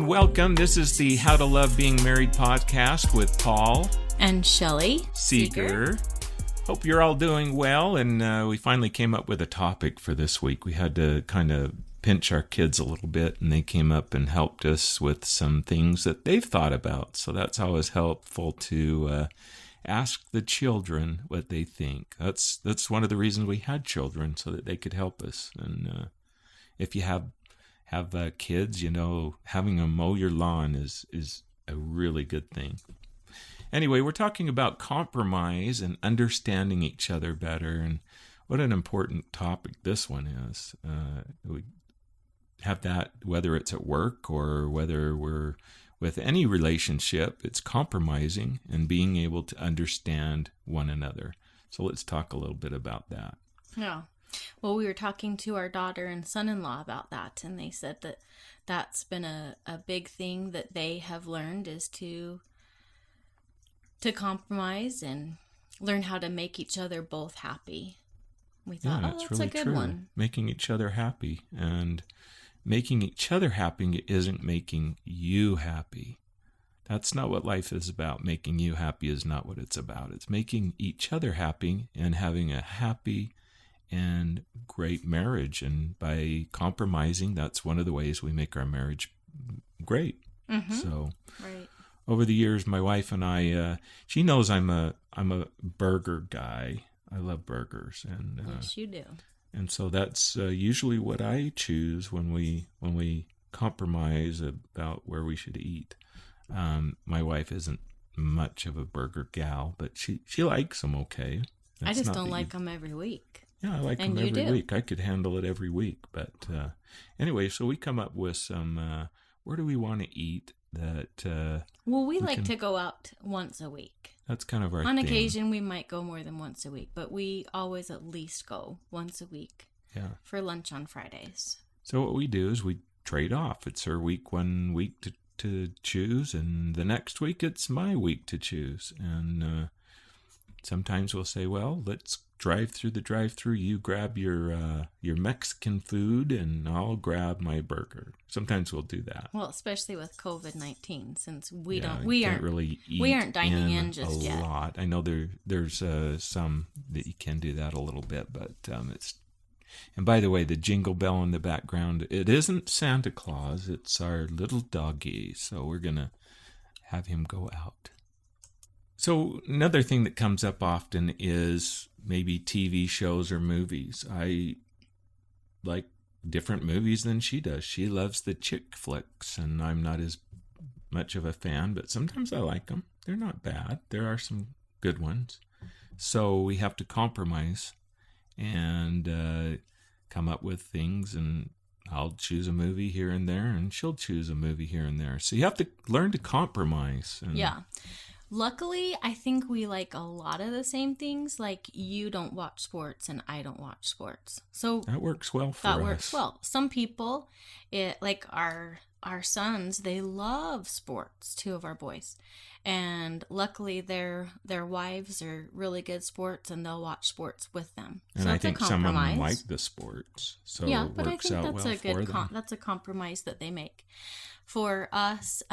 and welcome. This is the How to Love Being Married podcast with Paul and Shelley Seeger. Hope you're all doing well, and we finally came up with a topic for this week. We had to kind of pinch our kids a little bit, and they came up and helped us with some things that they've thought about. So that's always helpful to ask the children what they think. That's one of the reasons we had children, so that they could help us. And if you have kids, you know, having them mow your lawn is a really good thing. Anyway, we're talking about compromise and understanding each other better, and what an important topic this one is. We have that whether it's at work or whether we're with any relationship. It's compromising and being able to understand one another. So let's talk a little bit about that. Yeah. Well, we were talking to our daughter and son-in-law about that, and they said that that's been a big thing that they have learned is to compromise and learn how to make each other both happy. We thought, that's really a good one. Making each other happy, and making each other happy isn't making you happy. That's not what life is about. Making you happy is not what it's about. It's making each other happy and having a happy and great marriage. And by compromising, that's one of the ways we make our marriage great. Mm-hmm. So right. Over the years, my wife and I, she knows I'm a burger guy. I love burgers. And yes, you do. And so that's usually what I choose when we compromise about where we should eat. My wife isn't much of a burger gal, but she likes them okay. I just don't like them every week. Yeah, I like them every week. I could handle it every week. But anyway, so we come up with some, where do we want to eat that... well, we like to go out once a week. That's kind of our On thing. occasion, we might go more than once a week, but we always at least go once a week for lunch on Fridays. So what we do is we trade off. It's her week one week to choose, and the next week it's my week to choose. And sometimes we'll say, well, let's drive through the drive-through. You grab your Mexican food, and I'll grab my burger. Sometimes we'll do that. Well, especially with COVID-19, since we aren't dining in just yet. A lot. I know there's some that you can do that a little bit, but it's. And by the way, the jingle bell in the background, it isn't Santa Claus. It's our little doggy. So we're gonna have him go out. So another thing that comes up often is maybe TV shows or movies. I like different movies than she does. She loves the chick flicks, and I'm not as much of a fan, but sometimes I like them. They're not bad. There are some good ones. So we have to compromise and come up with things, and I'll choose a movie here and there, and she'll choose a movie here and there. So you have to learn to compromise. Yeah. Luckily, I think we like a lot of the same things. Like, you don't watch sports and I don't watch sports. So that works well for us. That works well. Some people, like our sons, they love sports, two of our boys. And luckily, their wives are really good sports, and they'll watch sports with them. And so I think some of them like the sports, so yeah, it but works I think out that's well a good for them. that's a compromise that they make. For us,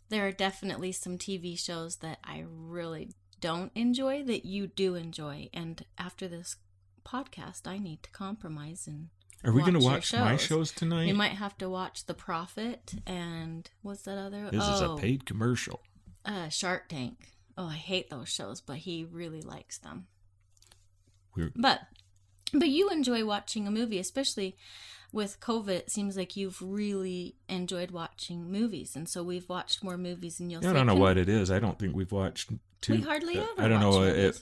there are definitely some TV shows that I really don't enjoy that you do enjoy, and after this podcast, I need to compromise and. Are we going to watch my shows tonight? You might have to watch The Prophet and what's that other? This is a paid commercial. Shark Tank. Oh, I hate those shows, but he really likes them. But you enjoy watching a movie, especially with COVID. It seems like you've really enjoyed watching movies, and so we've watched more movies. And I don't know what it is. I don't think we've watched two. We hardly ever. I don't know. Movies.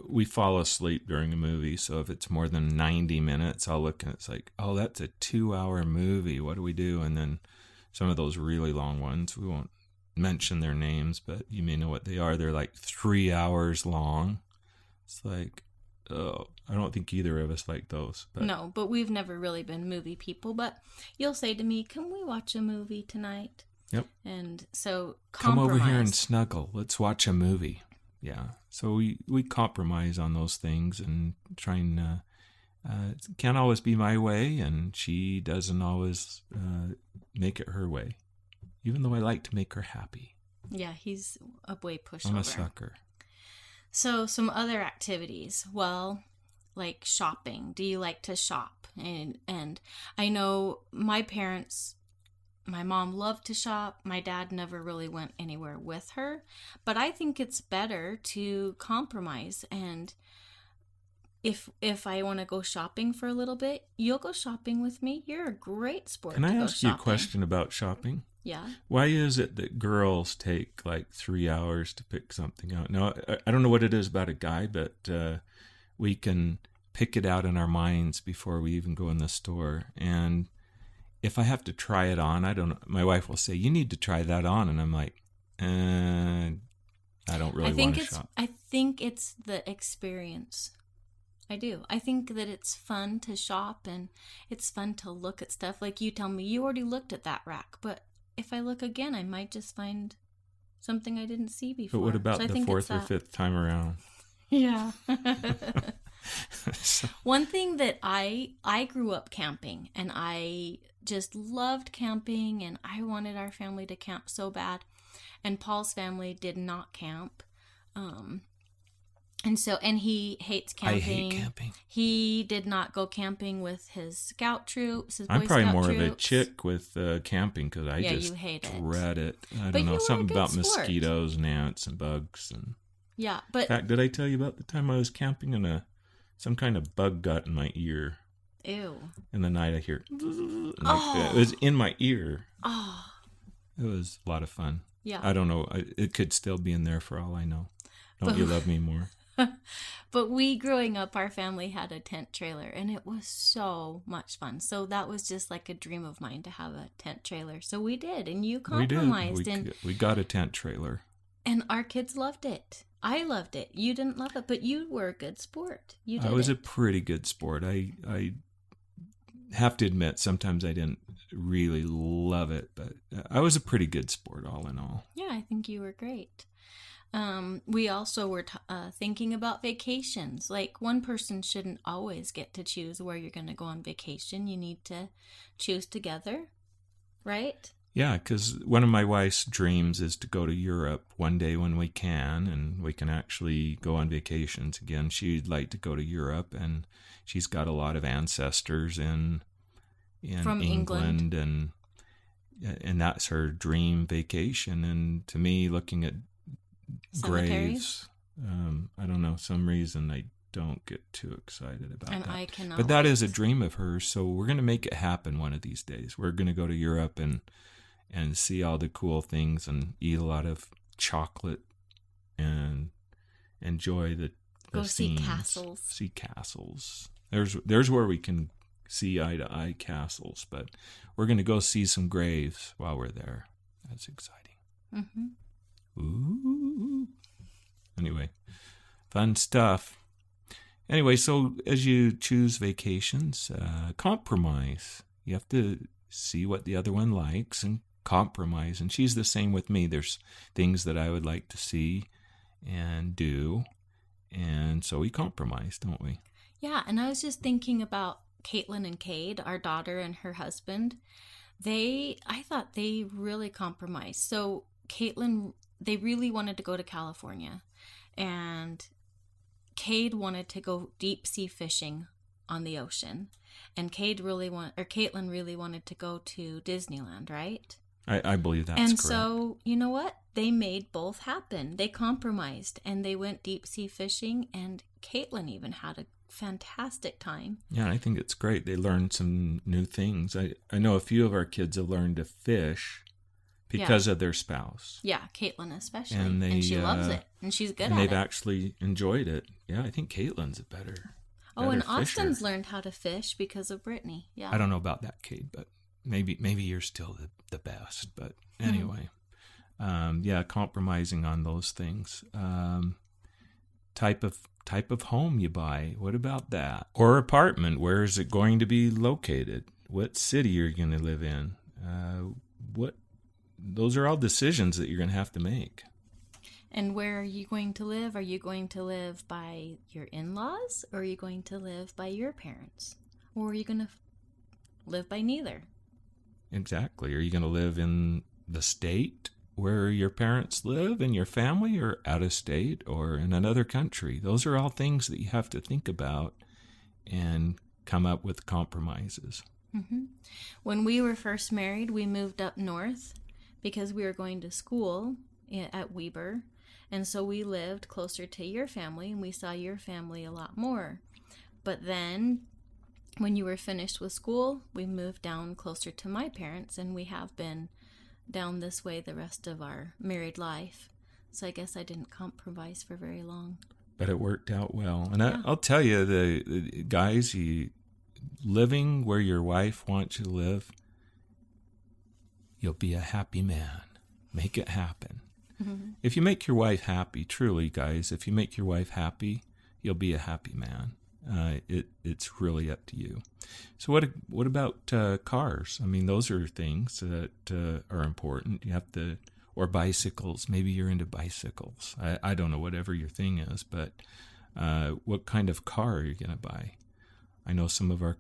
We fall asleep during a movie, so if it's more than 90 minutes, I'll look and it's like, oh, that's a 2-hour movie. What do we do? And then some of those really long ones, we won't mention their names, but you may know what they are. They're like 3 hours long. It's like, oh, I don't think either of us like those. But. No, but we've never really been movie people. But you'll say to me, can we watch a movie tonight? Yep. And so come over here and snuggle. Let's watch a movie. Yeah. So we compromise on those things and try and it can't always be my way, and she doesn't always make it her way. even though I like to make her happy. Yeah, he's a way pushover. I'm a sucker. So some other activities. Well, like shopping. Do you like to shop? And I know my mom loved to shop. My dad never really went anywhere with her. But I think it's better to compromise. And if I want to go shopping for a little bit, you'll go shopping with me. You're a great sport. Can I ask you a question about shopping? Yeah. Why is it that girls take like 3 hours to pick something out? Now, I don't know what it is about a guy, but we can pick it out in our minds before we even go in the store. And if I have to try it on, I don't know. My wife will say, "You need to try that on," and I'm like, I don't really want to shop. I think it's the experience. I do. I think that it's fun to shop and it's fun to look at stuff. Like you tell me, you already looked at that rack, but if I look again, I might just find something I didn't see before. But what about the fourth or fifth time around? Yeah. One thing that I grew up camping, and I just loved camping, and I wanted our family to camp so bad. And Paul's family did not camp. And he hates camping. I hate camping. He did not go camping with his scout troops. I'm probably more of a chick with camping because I just dread it. I don't know, something about mosquitoes and ants and bugs. And yeah, but in fact, did I tell you about the time I was camping and some kind of bug got in my ear? Ew. In the night I hear, it was in my ear. Oh. It was a lot of fun. Yeah. I don't know. It could still be in there for all I know. Don't you love me more? But growing up, our family had a tent trailer, and it was so much fun. So that was just like a dream of mine to have a tent trailer. So we did, and you compromised. We got a tent trailer. And our kids loved it. I loved it. You didn't love it, but you were a good sport. I was a pretty good sport. I have to admit, sometimes I didn't really love it, but I was a pretty good sport all in all. Yeah, I think you were great. We also were thinking about vacations. Like, one person shouldn't always get to choose where you're going to go on vacation. You need to choose together, right? Yeah, because one of my wife's dreams is to go to Europe one day when we can, and we can actually go on vacations again. She'd like to go to Europe, and she's got a lot of ancestors in from England, and that's her dream vacation. And to me, looking at graves, I don't know, some reason I don't get too excited about and that. I cannot. But that is a dream of hers, so we're going to make it happen one of these days. We're going to go to Europe and see all the cool things and eat a lot of chocolate and enjoy the go scenes. See castles. There's where we can see eye to eye castles, but we're going to go see some graves while we're there. That's exciting. Mm-hmm. Ooh. Anyway, fun stuff. Anyway, so as you choose vacations, compromise. You have to see what the other one likes and compromise. And she's the same with me. There's things that I would like to see and do, and so we compromise, don't we? Yeah, and I was just thinking about Caitlin and Cade, our daughter and her husband. I thought they really compromised. So Caitlin, they really wanted to go to California, and Cade wanted to go deep sea fishing on the ocean, and Caitlin really wanted to go to Disneyland, right? I believe that's correct. And so, you know what? They made both happen. They compromised, and they went deep sea fishing, and Caitlin even had a fantastic time. Yeah, I think it's great. They learned some new things. I know a few of our kids have learned to fish because of their spouse. Yeah, Caitlin especially. And she loves it, and she's good at it. And they've actually enjoyed it. Yeah, I think Caitlin's a better and fisher. Austin's learned how to fish because of Brittany. Yeah. I don't know about that, Kate, but maybe you're still the best. But anyway, compromising on those things. Type of home you buy. What about that? Or apartment. Where is it going to be located? What city are you going to live in? Those are all decisions that you're going to have to make. And where are you going to live? Are you going to live by your in-laws, or are you going to live by your parents? Or are you going to live by neither? Exactly. Are you going to live in the state where your parents live and your family, or out of state or in another country. Those are all things that you have to think about and come up with compromises. Mm-hmm. When we were first married, we moved up north because we were going to school at Weber. And so we lived closer to your family, and we saw your family a lot more. But then when you were finished with school, we moved down closer to my parents, and we have been down this way the rest of our married life. So I guess I didn't compromise for very long. But it worked out well. And Yeah. I'll tell you, the guys, living where your wife wants you to live, you'll be a happy man. Make it happen. Mm-hmm. If you make your wife happy, truly, guys, if you make your wife happy, you'll be a happy man. It's really up to you. So what about cars? I mean, those are things that are important. You have to, or bicycles. Maybe you're into bicycles. I don't know, whatever your thing is, but what kind of car are you going to buy? I know some of our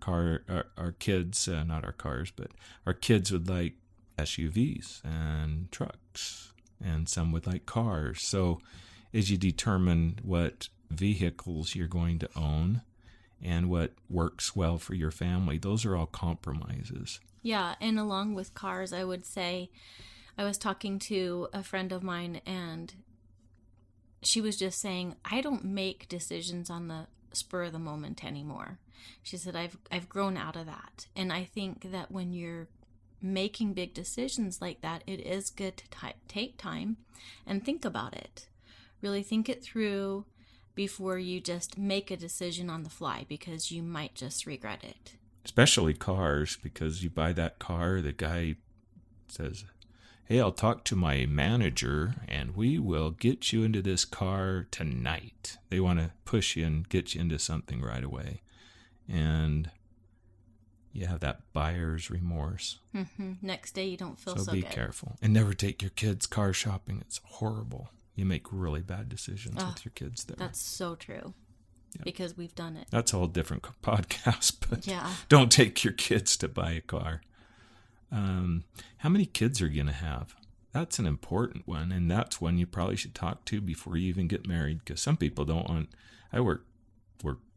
kids, not our cars, but our kids would like SUVs and trucks, and some would like cars. So as you determine what vehicles you're going to own and what works well for your family, those are all compromises. Yeah, and along with cars, I would say, I was talking to a friend of mine, and she was just saying, I don't make decisions on the spur of the moment anymore. She said, I've grown out of that. And I think that when you're making big decisions like that, it is good to take time and think about it. Really think it through before you just make a decision on the fly, because you might just regret it. Especially cars, because you buy that car, the guy says, hey, I'll talk to my manager and we will get you into this car tonight. They want to push you and get you into something right away. And you have that buyer's remorse. Mm-hmm. Next day you don't feel so be good. Careful. And never take your kids car shopping. It's horrible. You make really bad decisions with your kids there. That's so true. Yeah. Because we've done it. That's a whole different podcast, but yeah. Don't take your kids to buy a car. How many kids are you going to have? That's an important one, and that's one you probably should talk to before you even get married, because some people don't want... I work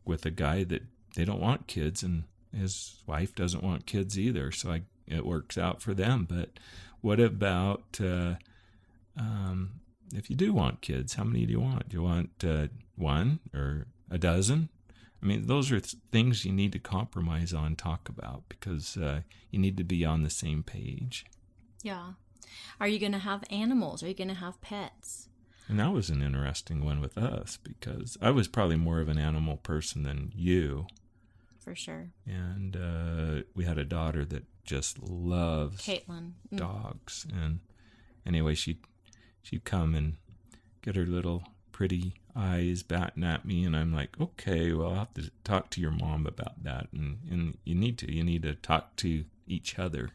with a guy that they don't want kids, and his wife doesn't want kids either, so it works out for them. But what about if you do want kids? How many do you want? Do you want one or a dozen? I mean, those are things you need to compromise on, talk about, because you need to be on the same page. Yeah. Are you going to have animals? Are you going to have pets? And that was an interesting one with us, because I was probably more of an animal person than you. For sure. And we had a daughter that just loves Caitlin. Dogs. And anyway, she'd come and get her little pretty eyes batting at me, and I'm like, okay, well, I'll have to talk to your mom about that. And you need to talk to each other.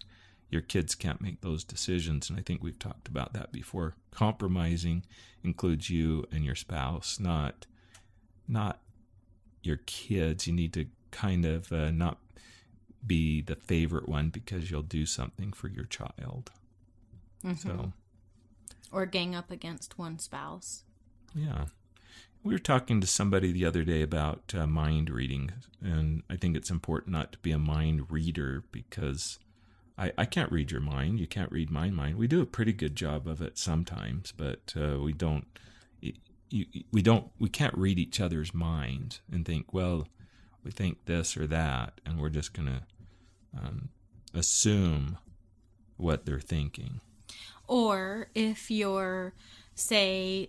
Your kids can't make those decisions, and I think we've talked about that before. Compromising includes you and your spouse, not your kids. You need to kind of not be the favorite one because you'll do something for your child. Mm-hmm. So, or gang up against one spouse. Yeah. We were talking to somebody the other day about mind reading, and I think it's important not to be a mind reader, because I can't read your mind. You can't read my mind. We do a pretty good job of it sometimes, but we can't read each other's minds and think, well, we think this or that, and we're just going to assume what they're thinking. Or if you're, say,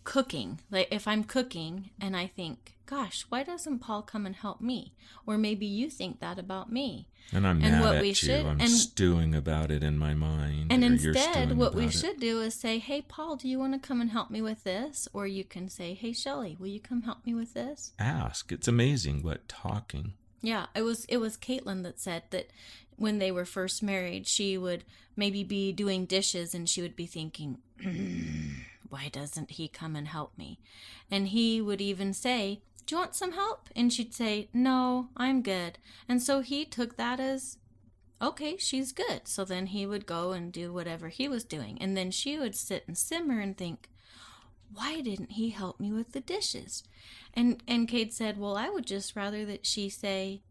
cooking. Like if I'm cooking and I think, gosh, why doesn't Paul come and help me? Or maybe you think that about me. And I'm mad at you. I'm stewing about it in my mind. And instead, what we should do is say, hey, Paul, do you want to come and help me with this? Or you can say, hey, Shelley, will you come help me with this? Ask. It's amazing what talking. Yeah, it was Caitlin that said that when they were first married, she would maybe be doing dishes and she would be thinking, why doesn't he come and help me? And he would even say, do you want some help? And she'd say, no, I'm good. And so he took that as, okay, she's good. So then he would go and do whatever he was doing. And then she would sit and simmer and think, why didn't he help me with the dishes? And Cade said, well, I would just rather that she say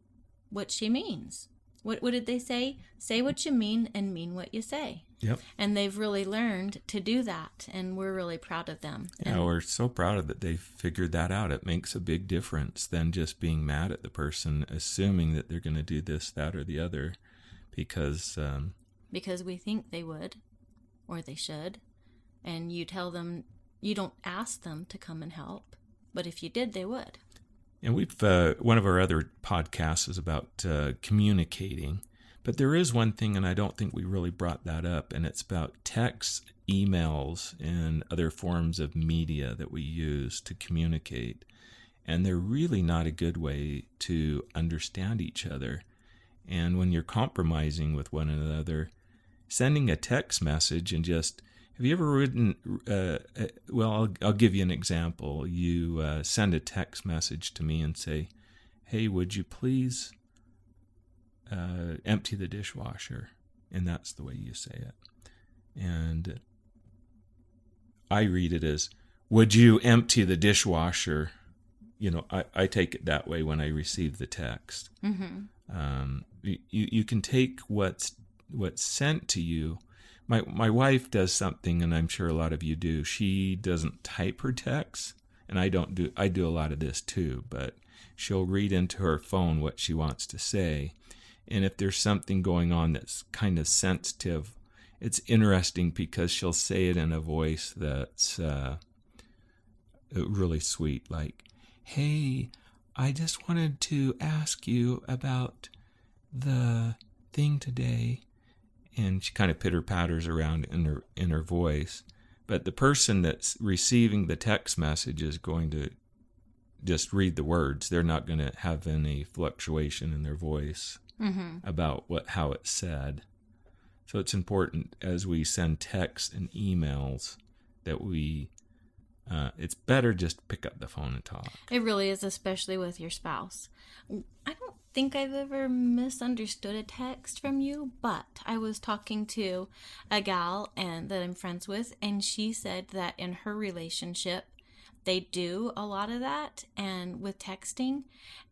what she means. What did they say? Say what you mean and mean what you say. Yep. And they've really learned to do that, and we're really proud of them. Yeah, we're so proud of that they've figured that out. It makes a big difference than just being mad at the person, assuming that they're going to do this, that, or the other, because we think they would, or they should, and you tell them, you don't ask them to come and help, but if you did, they would. And we've one of our other podcasts is about communicating. But there is one thing, and I don't think we really brought that up, and it's about texts, emails, and other forms of media that we use to communicate. And they're really not a good way to understand each other. And when you're compromising with one another, sending a text message and just, have you ever written, I'll give you an example. You send a text message to me and say, hey, would you please empty the dishwasher? And that's the way you say it. And I read it as, would you empty the dishwasher? You know, I take it that way when I receive the text. Mm-hmm. You can take what's sent to you. My wife does something, and I'm sure a lot of you do. She doesn't type her texts, and I don't do. I do a lot of this too, but she'll read into her phone what she wants to say. And if there's something going on that's kind of sensitive, it's interesting because she'll say it in a voice that's really sweet, like, hey, I just wanted to ask you about the thing today. And she kind of pitter-patters around in her voice. But the person that's receiving the text message is going to just read the words. They're not going to have any fluctuation in their voice about how it's said. So it's important as we send texts and emails that it's better just to pick up the phone and talk. It really is, especially with your spouse. I don't think I've ever misunderstood a text from you, but I was talking to a gal that I'm friends with, and she said that in her relationship, they do a lot of that and with texting,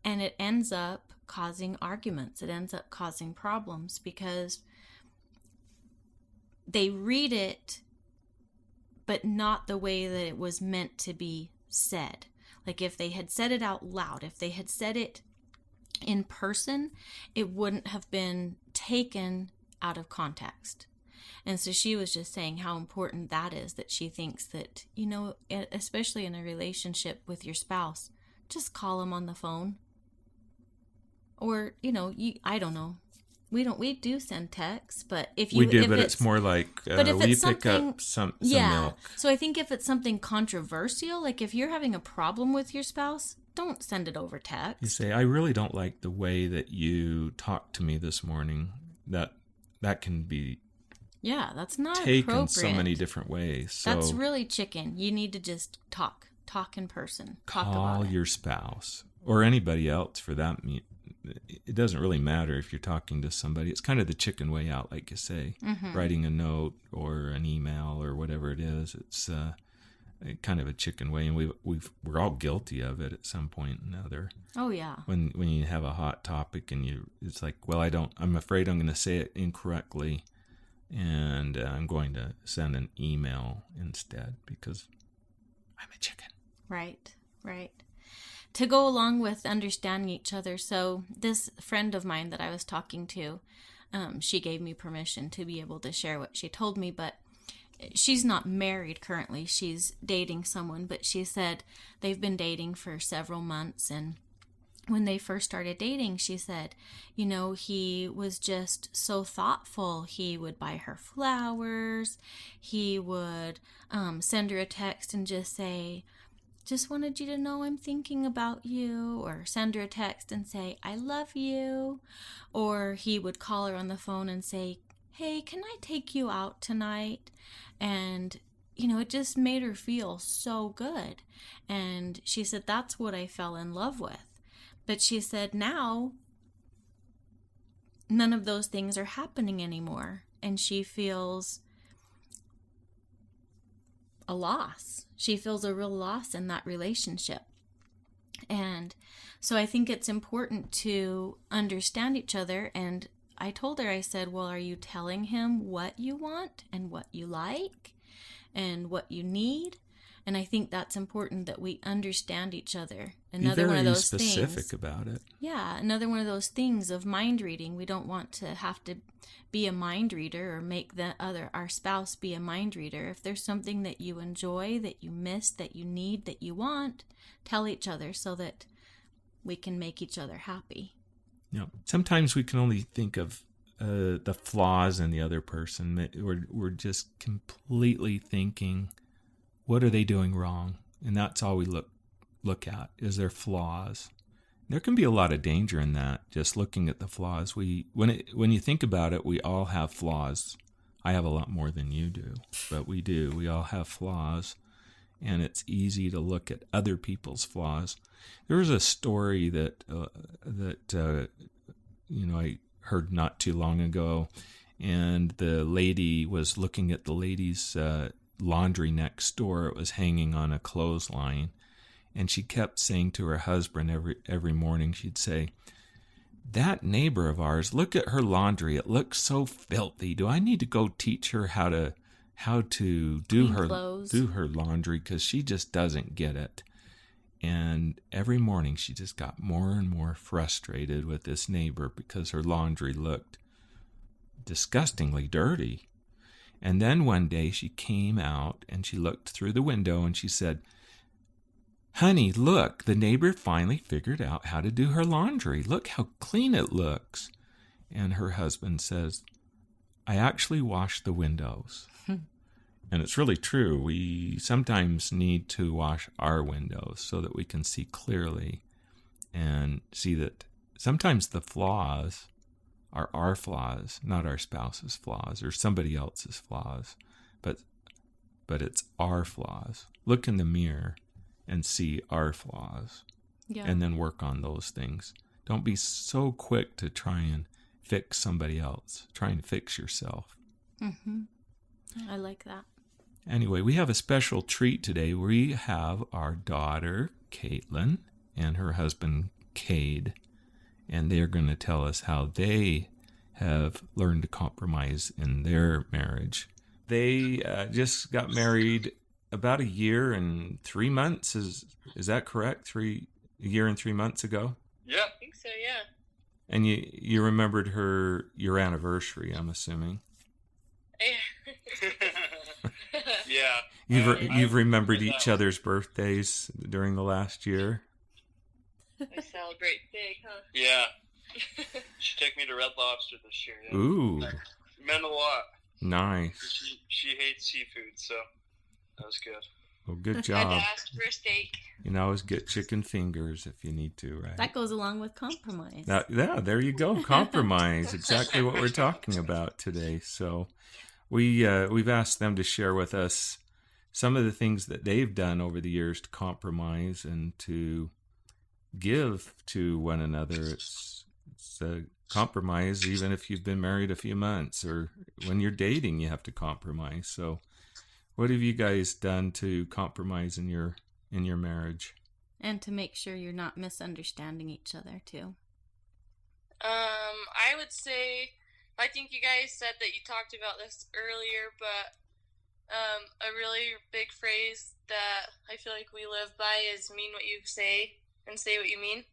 and it ends up causing arguments. It ends up causing problems because they read it, but not the way that it was meant to be said. Like if they had said it out loud, if they had said it in person, it wouldn't have been taken out of context. And so she was just saying how important that is, that she thinks that, you know, especially in a relationship with your spouse, just call them on the phone. Or, you know, I don't know. We do send texts, but if you... We do, but it's more like, will you pick up some milk? So I think if it's something controversial, like if you're having a problem with your spouse, don't send it over text. You say, I really don't like the way that you talked to me this morning. That can be... Yeah, that's not taken appropriate. So many different ways. So that's really chicken. You need to just talk in person. Call your spouse or anybody else for that. It doesn't really matter if you're talking to somebody. It's kind of the chicken way out, like you say, writing a note or an email or whatever it is. It's kind of a chicken way, and we're all guilty of it at some point or another. Oh yeah. When you have a hot topic and it's like, well, I'm afraid I'm going to say it incorrectly, and I'm going to send an email instead because I'm a chicken. Right. To go along with understanding each other. So this friend of mine that I was talking to, she gave me permission to be able to share what she told me, but she's not married currently. She's dating someone, but she said they've been dating for several months, and when they first started dating, she said, you know, he was just so thoughtful. He would buy her flowers. He would send her a text and just say, just wanted you to know I'm thinking about you, or send her a text and say, I love you. Or he would call her on the phone and say, hey, can I take you out tonight? And, you know, it just made her feel so good. And she said, that's what I fell in love with. But she said, now none of those things are happening anymore. And she feels a loss. She feels a real loss in that relationship. And so I think it's important to understand each other. And I told her, I said, well, are you telling him what you want and what you like and what you need? And I think that's important, that we understand each other. Another one of those things. Be very specific about it. Yeah, another one of those things of mind reading. We don't want to have to be a mind reader or make our spouse be a mind reader. If there's something that you enjoy, that you miss, that you need, that you want, tell each other so that we can make each other happy. Yeah. Sometimes we can only think of the flaws in the other person. We're just completely thinking, what are they doing wrong? And that's all we look at, is their flaws. There can be a lot of danger in that, just looking at the flaws. When you think about it, we all have flaws. I have a lot more than you do, but we do. We all have flaws, and it's easy to look at other people's flaws. There was a story that I heard not too long ago, and the lady was looking at the lady's laundry next door. It was hanging on a clothesline, and she kept saying to her husband every morning, she'd say, "That neighbor of ours, look at her laundry. It looks so filthy. Do I need to go teach her how to do her laundry, because she just doesn't get it?" And every morning she just got more and more frustrated with this neighbor because her laundry looked disgustingly dirty. And then one day she came out and she looked through the window and she said, "Honey, look, the neighbor finally figured out how to do her laundry. Look how clean it looks." And her husband says, "I actually washed the windows." And it's really true. We sometimes need to wash our windows so that we can see clearly and see that sometimes the flaws are our flaws, not our spouse's flaws or somebody else's flaws, but it's our flaws. Look in the mirror and see our flaws, and then work on those things. Don't be so quick to try and fix somebody else. Try and fix yourself. Mm-hmm. I like that. Anyway, we have a special treat today. We have our daughter, Caitlin, and her husband, Cade, and they're going to tell us how they have learned to compromise in their marriage. They just got married about 1 year and 3 months. Is that correct? A year and 3 months ago? Yeah. I think so, yeah. And you remembered your anniversary, I'm assuming. Yeah. You've remembered each other's birthdays during the last year? I celebrate big, huh? Yeah. She took me to Red Lobster this year. Yeah. Ooh. It meant a lot. Nice. She hates seafood, so that was good. Well, good job. I asked for a steak. You can always get chicken fingers if you need to, right? That goes along with compromise. Yeah, there you go. Compromise. Exactly what we're talking about today. So we've asked them to share with us some of the things that they've done over the years to compromise and to give to one another. It's a compromise, even if you've been married a few months, or when you're dating, you have to compromise. So what have you guys done to compromise in your marriage? And to make sure you're not misunderstanding each other, too. I would say, I think you guys said that you talked about this earlier, but a really big phrase that I feel like we live by is mean what you say and say what you mean.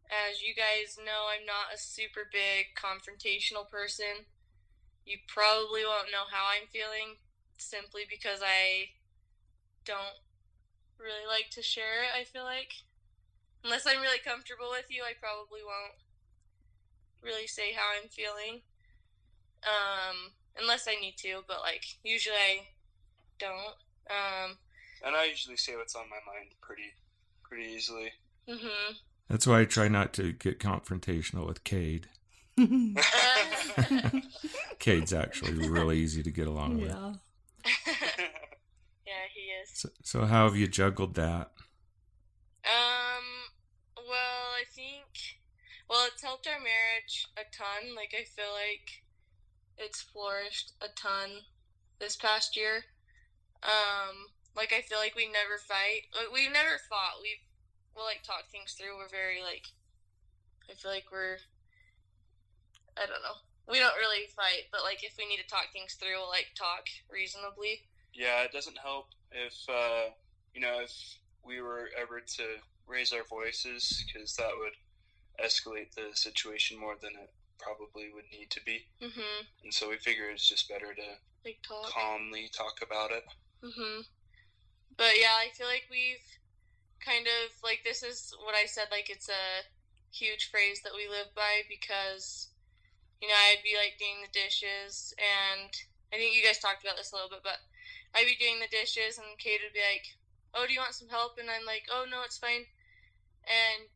As you guys know, I'm not a super big confrontational person. You probably won't know how I'm feeling simply because I don't really like to share it, I feel like. Unless I'm really comfortable with you, I probably won't really say how I'm feeling. Unless I need to, but usually I don't. And I usually say what's on my mind pretty easily. Mm-hmm. That's why I try not to get confrontational with Cade. Cade's actually really easy to get along with. Yeah, he is. So how have you juggled that? Well, I think, it's helped our marriage a ton. Like, I feel like it's flourished a ton this past year. Like, I feel like we never fight. Like, we've never fought. We'll, like, talk things through. We're very, like, I feel like I don't know. We don't really fight, but, like, if we need to talk things through, we'll, like, talk reasonably. Yeah, it doesn't help if, if we were ever to raise our voices, because that would escalate the situation more than it probably would need to be. Mm-hmm. And so we figure it's just better to like calmly talk about it. Mm-hmm. But yeah, I feel like we've kind of, like, this is what I said, like, it's a huge phrase that we live by, because, I'd be, like, doing the dishes, and I think you guys talked about this a little bit, but I'd be doing the dishes, and Kate would be like, oh, do you want some help? And I'm like, oh, no, it's fine. And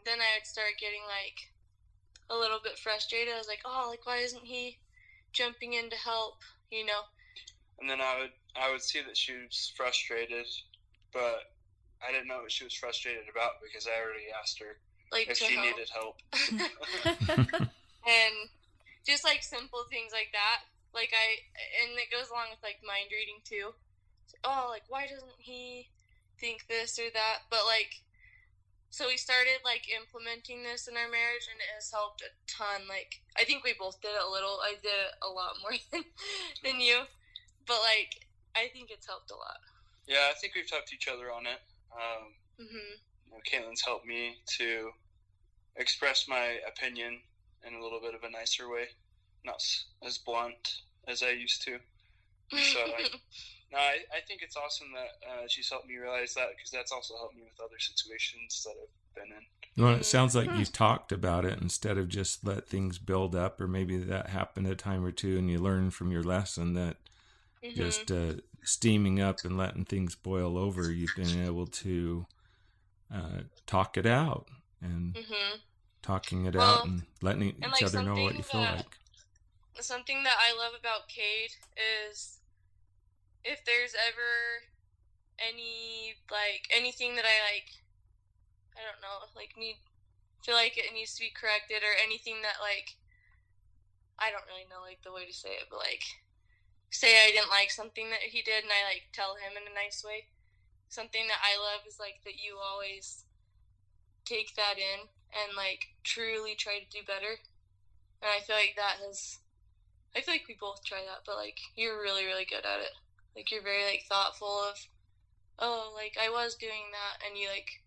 then I would start getting, like, a little bit frustrated. I was like, oh, like, why isn't he jumping in to help, And then I would see that she was frustrated, but I didn't know what she was frustrated about, because I already asked her if she needed help. And just, like, simple things like that. Like, and it goes along with, like, mind reading, too. Oh, like, why doesn't he think this or that? But, like, so we started, like, implementing this in our marriage, and it has helped a ton. Like, I think we both did it a little. I did it a lot more than you. But, like, I think it's helped a lot. Yeah, I think we've talked to each other on it. Caitlin's helped me to express my opinion in a little bit of a nicer way, not as blunt as I used to. So, I think it's awesome that she's helped me realize that, because that's also helped me with other situations that I've been in. Well, it sounds like you've talked about it instead of just let things build up, or maybe that happened a time or two and you learn from your lesson that just steaming up and letting things boil over, you've been able to talk it out and talking it out and letting each other know what you feel like. Something that I love about Cade is, if there's ever anything that I don't know, feel like it needs to be corrected, or anything that, like, I don't really know, like, the way to say it, but, like, say I didn't like something that he did, and I, like, tell him in a nice way. Something that I love is, like, that you always take that in and, like, truly try to do better. And I feel like I feel like we both try that, but, like, you're really, really good at it. Like, you're very, like, thoughtful of, oh, like, I was doing that, and you, like,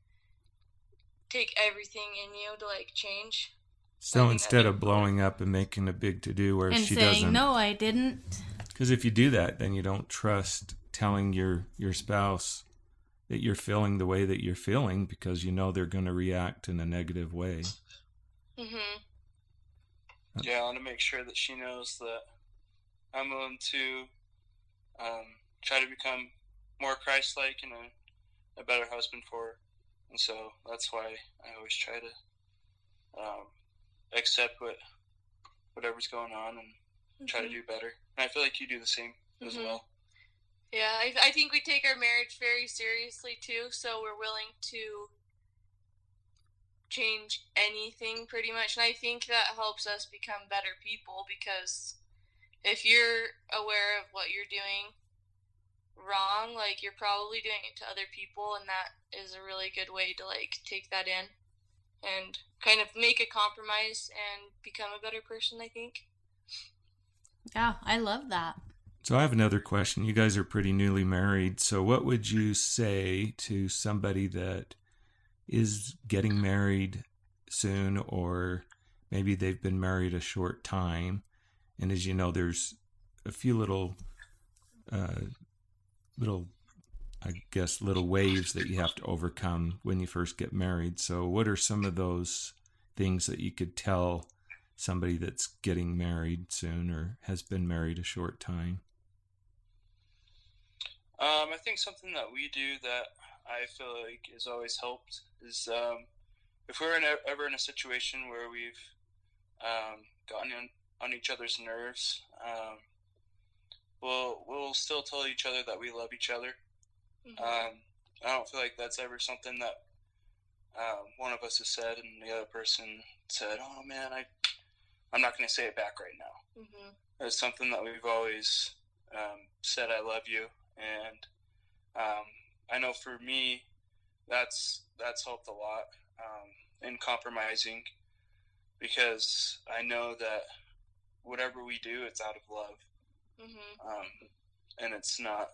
take everything in you to, like, change. So instead of blowing up and making a big to-do where she doesn't... And saying, no, I didn't. Because if you do that, then you don't trust telling your spouse that you're feeling the way that you're feeling, because you know they're going to react in a negative way. Yeah, I want to make sure that she knows that I'm willing to try to become more Christ-like and a better husband for her. And so that's why I always try to accept whatever's going on and try to do better. And I feel like you do the same as well. Yeah, I think we take our marriage very seriously, too, so we're willing to change anything, pretty much. And I think that helps us become better people, because if you're aware of what you're doing wrong, like, you're probably doing it to other people, and that is a really good way to, like, take that in and kind of make a compromise and become a better person, I think. Yeah, I love that. So I have another question. You guys are pretty newly married. So what would you say to somebody that is getting married soon, or maybe they've been married a short time? And as you know, there's a few little waves that you have to overcome when you first get married. So what are some of those things that you could tell somebody that's getting married soon or has been married a short time? I think something that we do that I feel like has always helped is if we're ever in a situation where we've gotten on each other's nerves, we'll still tell each other that we love each other. I don't feel like that's ever something that one of us has said, and the other person said, "Oh man, I'm not going to say it back right now." Mm-hmm. It's something that we've always said, "I love you," and I know for me, that's helped a lot in compromising, because I know that whatever we do, it's out of love, and it's not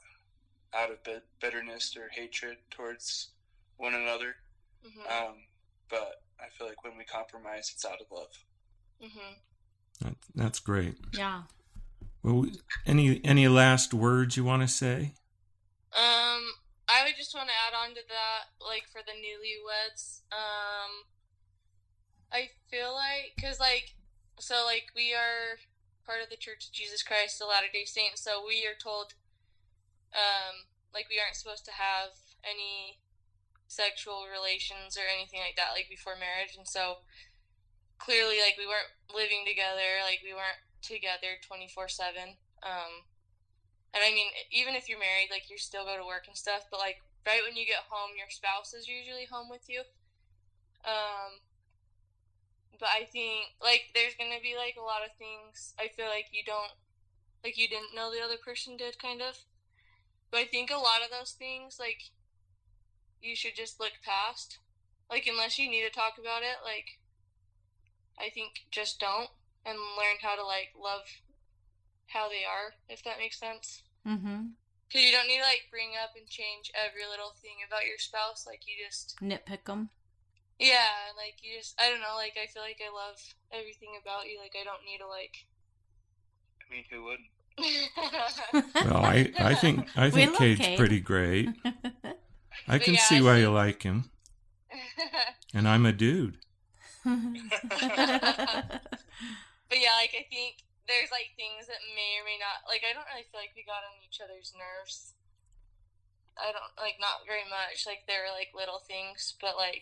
out of bitterness or hatred towards one another. But I feel like when we compromise, it's out of love. That's great. Yeah. Well, any last words you want to say? I would just want to add on to that, like for the newlyweds. I feel like, we are part of the Church of Jesus Christ of Latter-day Saints, so we are told, we aren't supposed to have any sexual relations or anything like that, before marriage, and so clearly, we weren't living together, we weren't together 24/7, and I mean, even if you're married, you still go to work and stuff, but right when you get home, your spouse is usually home with you, but I think, there's gonna be, a lot of things I feel like you didn't know the other person did, kind of, but I think a lot of those things, you should just look past, unless you need to talk about it, I think just don't, and learn how to, love how they are, if that makes sense. Mm-hmm. Because you don't need to, bring up and change every little thing about your spouse, you just... Nitpick them. Yeah, you just... I don't know, I feel like I love everything about you, I don't need to, I mean, who wouldn't? Well, I think Cade's Cade. pretty great. I can yeah, see why you like him. And I'm a dude. But yeah, I think there's things that may or may not, I don't really feel like we got on each other's nerves. I don't, not very much, there were little things, but I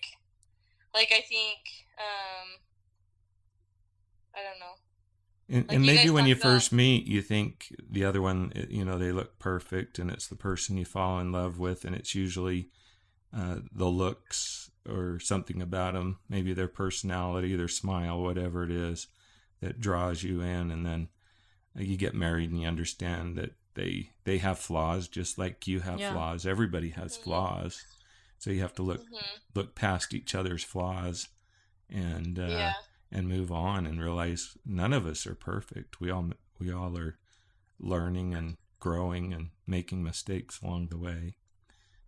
think, I don't know. And maybe when you first meet, you think the other one, they look perfect, and it's the person you fall in love with, and it's usually the looks or something about them, maybe their personality, their smile, whatever it is that draws you in. And then you get married and you understand that they have flaws just like you have flaws. Everybody has flaws. So you have to look past each other's flaws and move on and realize none of us are perfect. We all are learning and growing and making mistakes along the way.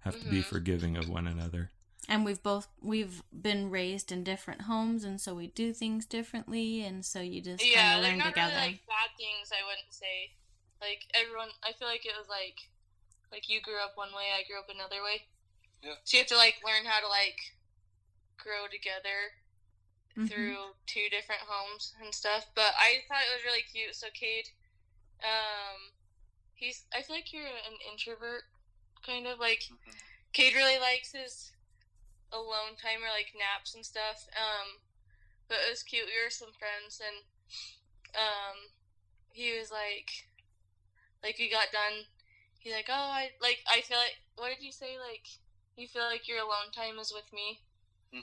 Have to be forgiving of one another. And we've been raised in different homes, and so we do things differently, and so you just kind of learn not together. Really, bad things, I wouldn't say. Everyone, I feel like it was you grew up one way, I grew up another way. Yeah. So you have to learn how to grow together through two different homes and stuff. But I thought it was really cute. So Cade, I feel like you're an introvert, kind of Cade really likes his alone time or naps and stuff. But it was cute. We were some friends, and he was we got done. He's oh, I feel like, what did you say? You feel like your alone time is with me. I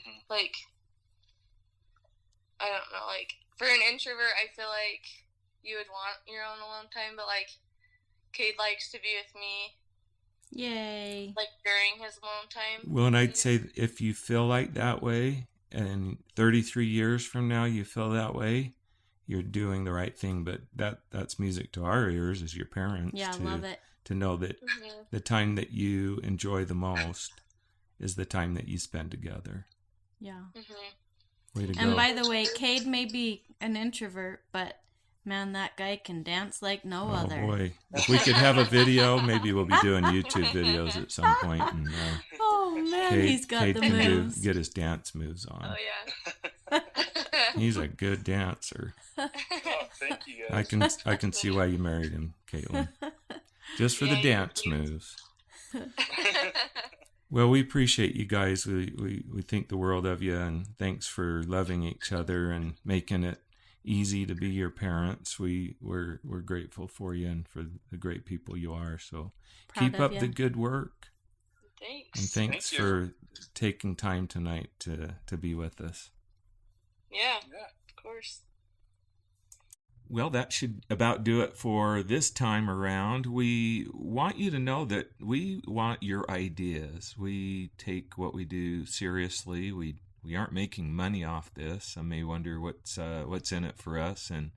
don't know. For an introvert, I feel like you would want your own alone time, but Cade likes to be with me. Yay. During his alone time. Well, and I'd say if you feel like that way, and 33 years from now you feel that way, you're doing the right thing. But that's music to our ears as your parents. Yeah, I love it. To know that the time that you enjoy the most is the time that you spend together. Yeah. Way to go. And by the way, Cade may be an introvert, but man, that guy can dance like no other. Oh boy. If we could have a video, maybe we'll be doing YouTube videos at some point. And, oh man, he's got Cade the can moves. get his dance moves on. Oh yeah. He's a good dancer. Oh, thank you guys. I can see why you married him, Caitlin. Just for the dance moves. Well, we appreciate you guys. We think the world of you, and thanks for loving each other and making it easy to be your parents. We're grateful for you and for the great people you are. So keep up the good work. Thanks. And thanks for taking time tonight to be with us. Yeah, of course. Well, that should about do it for this time around. We want you to know that we want your ideas. We take what we do seriously. We aren't making money off this. Some may wonder what's in it for us, and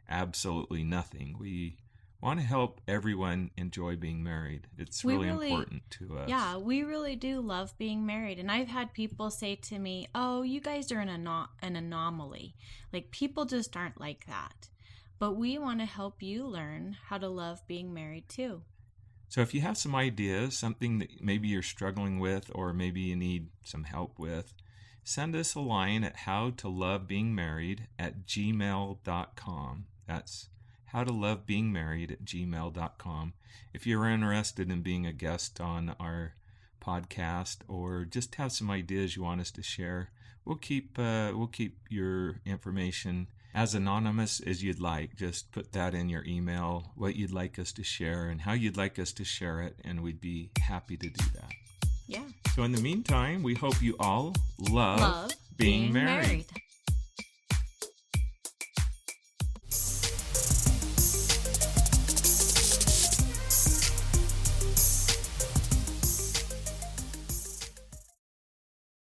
absolutely nothing. We want to help everyone enjoy being married. It's really important to us. Yeah, we really do love being married. And I've had people say to me, "Oh, you guys are an anomaly. Like, people just aren't like that." But we want to help you learn how to love being married too. So if you have some ideas, something that maybe you're struggling with or maybe you need some help with, send us a line at howtolovebeingmarried@gmail.com. That's howtolovebeingmarried@gmail.com. If you're interested in being a guest on our podcast or just have some ideas you want us to share, we'll keep your information as anonymous as you'd like. Just put that in your email, what you'd like us to share and how you'd like us to share it, and we'd be happy to do that. Yeah. So in the meantime, we hope you all love being married.